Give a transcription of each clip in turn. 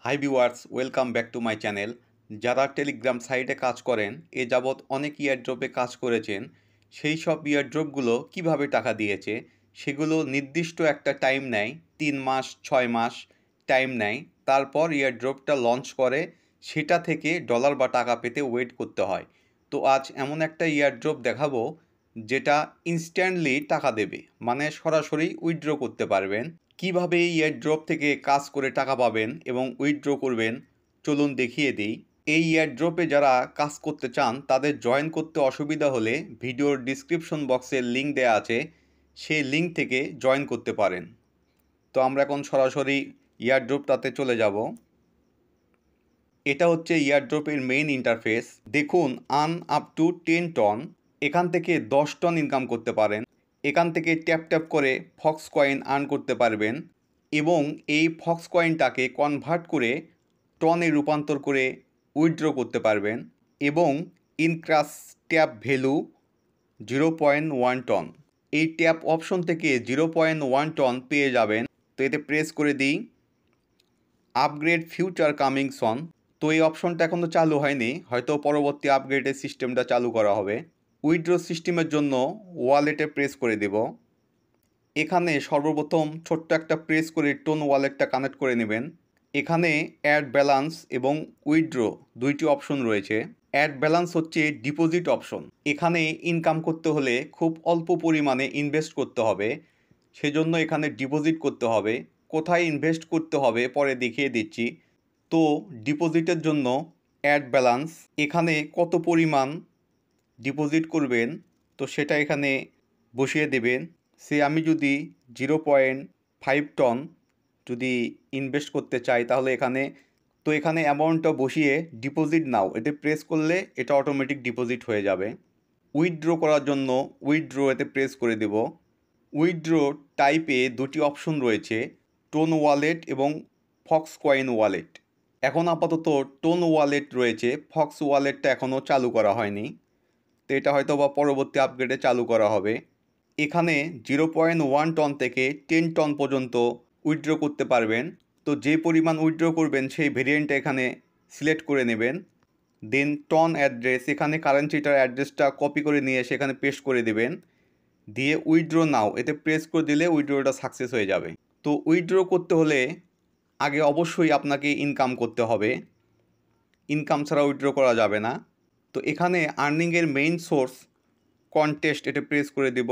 Hi viewers, welcome back to my channel. যারা Telegram সাইটে কাজ করেন, এ যাবৎ অনেক ইয়ারড্রপে কাজ করেছেন, সেই সব ইয়ারড্রপগুলো কিভাবে টাকা দিয়েছে সেগুলো নির্দিষ্ট একটা টাইম নেয়, 3 মাস 6 মাস টাইম নেয়। তারপর ইয়ারড্রপটা লঞ্চ করে, সেটা থেকে ডলার বা টাকা পেতে ওয়েট করতে হয়। তো আজ এমন একটা ইয়ারড্রপ দেখাবো যেটা ইনস্ট্যান্টলি টাকা দেবে, মানে সরাসরি উইথড্র করতে পারবেন। কিভাবে এই এয়ারড্রপ থেকে কাজ করে টাকা পাবেন এবং উইথড্র করবেন চলুন দেখিয়ে দিই। এই এয়ারড্রপে যারা কাজ করতে চান তাদের জয়েন করতে অসুবিধা হলে ভিডিওর ডিসক্রিপশন বক্সে লিঙ্ক দেওয়া আছে, সেই লিঙ্ক থেকে জয়েন করতে পারেন। তো আমরা এখন সরাসরি এয়ারড্রপটাতে চলে যাব। এটা হচ্ছে এয়ারড্রপের মেইন ইন্টারফেস। দেখুন, আর্ন আপ টু 10 টন, এখান থেকে 10 টন ইনকাম করতে পারেন। এখান থেকে ট্যাপ ট্যাপ করে ফক্স কয়েন আর্ন করতে পারবেন এবং এই ফক্স কয়েনটাকে কনভার্ট করে টনে রূপান্তর করে উইথড্র করতে পারবেন এবং ইনক্রাস ট্যাপ ভ্যালু 0.1 টন। এই ট্যাপ অপশন থেকে 0.1 টন পেয়ে যাবেন। তো এতে প্রেস করে দিই, আপগ্রেড ফিউচার কামিং সন। তো এই অপশনটা এখনও চালু হয়নি, হয়তো পরবর্তী আপগ্রেডের সিস্টেমটা চালু করা হবে। উইথড্র সিস্টেমের জন্য ওয়ালেটে প্রেস করে দেব। এখানে সর্বপ্রথম ছোট্ট একটা প্রেস করে টোন ওয়ালেটটা কানেক্ট করে নেবেন। এখানে অ্যাড ব্যালান্স এবং উইথড্র দুইটি অপশন রয়েছে। অ্যাড ব্যালান্স হচ্ছে ডিপোজিট অপশন। এখানে ইনকাম করতে হলে খুব অল্প পরিমাণে ইনভেস্ট করতে হবে, সেজন্য এখানে ডিপোজিট করতে হবে। কোথায় ইনভেস্ট করতে হবে পরে দেখিয়ে দিচ্ছি। তো ডিপোজিটের জন্য অ্যাড ব্যালান্স, এখানে কত পরিমাণ ডিপোজিট করবেন তো সেটা এখানে বসিয়ে দেবেন। আমি যদি 0.5 টন যদি ইনভেস্ট করতে চাই তাহলে এখানে অ্যামাউন্টটা বসিয়ে ডিপোজিট নাও এতে প্রেস করলে এটা অটোমেটিক ডিপোজিট হয়ে যাবে। উইথড্র করার জন্য উইথড্র এতে প্রেস করে দেব। উইথড্র টাইপে দুটি অপশন রয়েছে, টোন ওয়ালেট এবং ফক্স কয়েন ওয়ালেট। এখন আপাতত টোন ওয়ালেট রয়েছে, ফক্স ওয়ালেটটা এখনও চালু করা হয়নি, তো এটা হয়তো বা পরবর্তী আপগ্রেডে চালু করা হবে। এখানে 0.1 টন থেকে 10 টন পর্যন্ত উইথড্র করতে পারবেন। তো যে পরিমাণ উইথড্র করবেন সেই ভেরিয়েন্টটা এখানে সিলেক্ট করে নেবেন। দেন টন অ্যাড্রেস, এখানে কারেন্সিটার অ্যাড্রেসটা কপি করে নিয়ে সেখানে পেস্ট করে দেবেন। দিয়ে উইথড্র নাও এতে প্রেস করে দিলে উইথড্রটা সাকসেস হয়ে যাবে। তো উইথড্র করতে হলে আগে অবশ্যই আপনাকে ইনকাম করতে হবে, ইনকাম ছাড়া উইথড্র করা যাবে না। তো এখানে আর্নিংয়ের মেইন সোর্স কন্টেস্ট, এটা প্রেস করে দেব।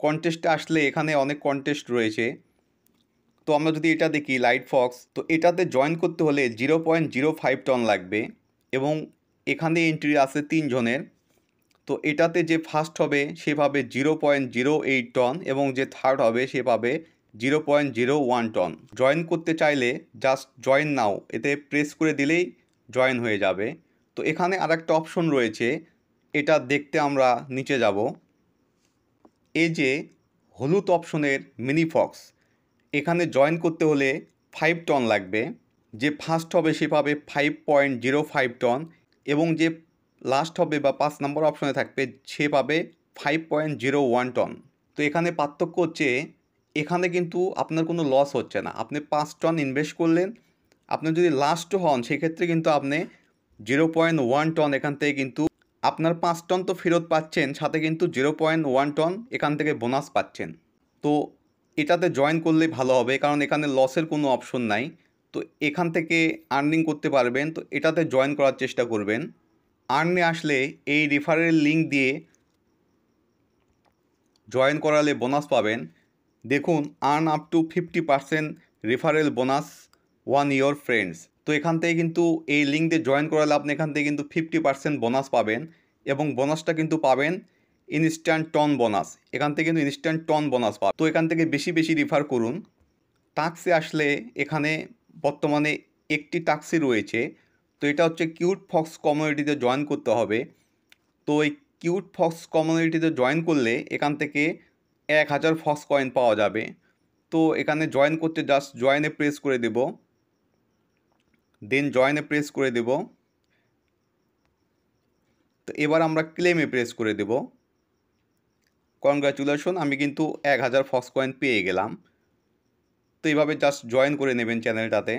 কন্টেস্টে আসলে এখানে অনেক কন্টেস্ট রয়েছে। তো আমরা যদি এটা দেখি লাইট ফক্স, তো এটাতে জয়েন করতে হলে 0.05 টন লাগবে এবং এখানে এন্ট্রি আছে 3 জনের। তো এটাতে যে ফার্স্ট হবে সে পাবে 0.08 টন এবং যে থার্ড হবে সে পাবে 0.01 টন। জয়েন করতে চাইলে জাস্ট জয়েন নাও এতে প্রেস করে দিলেই জয়েন হয়ে যাবে। তো এখানে আরেকটা অপশন রয়েছে, এটা দেখতে আমরা নিচে যাব। এই যে হলুদ অপশনের মিনি ফক্স, এখানে জয়েন করতে হলে 5 টন লাগবে। যে ফার্স্ট হবে সে পাবে 5.05 টন এবং যে লাস্ট হবে বা 5 নম্বর অপশনে থাকবে সে পাবে 5.01 টন। তো এখানে পার্থক্য হচ্ছে, এখানে কিন্তু আপনার কোনো লস হচ্ছে না। আপনি 5 টন ইনভেস্ট করলেন, আপনি যদি লাস্ট হন সেক্ষেত্রে কিন্তু আপনি 0.1 টন এখান থেকে কিন্তু আপনার 5 টন তো ফেরত পাচ্ছেন, সাথে কিন্তু 0.1 টন এখান থেকে বোনাস পাচ্ছেন। তো এটাতে জয়েন করলেই ভালো হবে, কারণ এখানে লসের কোনো অপশন নাই। তো এখান থেকে আর্নিং করতে পারবেন, তো এটাতে জয়েন করার চেষ্টা করবেন। আর্নে আসলে এই রেফারেল লিঙ্ক দিয়ে জয়েন করালে বোনাস পাবেন। দেখুন, earn up to 50% referral bonus one your friends. তো এখান থেকে কিন্তু এই লিঙ্ক দিয়ে জয়েন করালে আপনি এখান থেকে কিন্তু 50% বোনাস পাবেন এবং বোনাসটা কিন্তু পাবেন ইনস্ট্যান্ট টন বোনাস। এখান থেকে কিন্তু ইনস্ট্যান্ট টন বোনাস পাবেন। তো এখান থেকে বেশি বেশি রেফার করুন। টাস্কে আসলে এখানে বর্তমানে একটি টাস্কই রয়েছে, তো এটা হচ্ছে কিউট ফক্স কমিউনিটিতে জয়েন করতে হবে। তো এই কিউট ফক্স কমিউনিটিতে জয়েন করলে এখান থেকে 1000 ফক্স কয়েন পাওয়া যাবে। তো এখানে জয়েন করতে জাস্ট জয়েনে প্রেস করে দেব, দেন জয়েনে প্রেস করে দেব। তো এবার আমরা ক্লেমে প্রেস করে দেব। কনগ্রাচুলেশন, আমি কিন্তু 1000 ফক্স কয়েন পেয়ে গেলাম। তো এইভাবে জাস্ট জয়েন করে নেবেন চ্যানেলটাতে।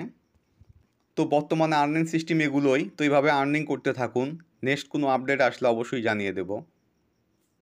তো বর্তমানে আর্নিং সিস্টেম এগুলোই। তো এইভাবে আর্নিং করতে থাকুন। নেক্সট কোনো আপডেট আসলে অবশ্যই জানিয়ে দেব।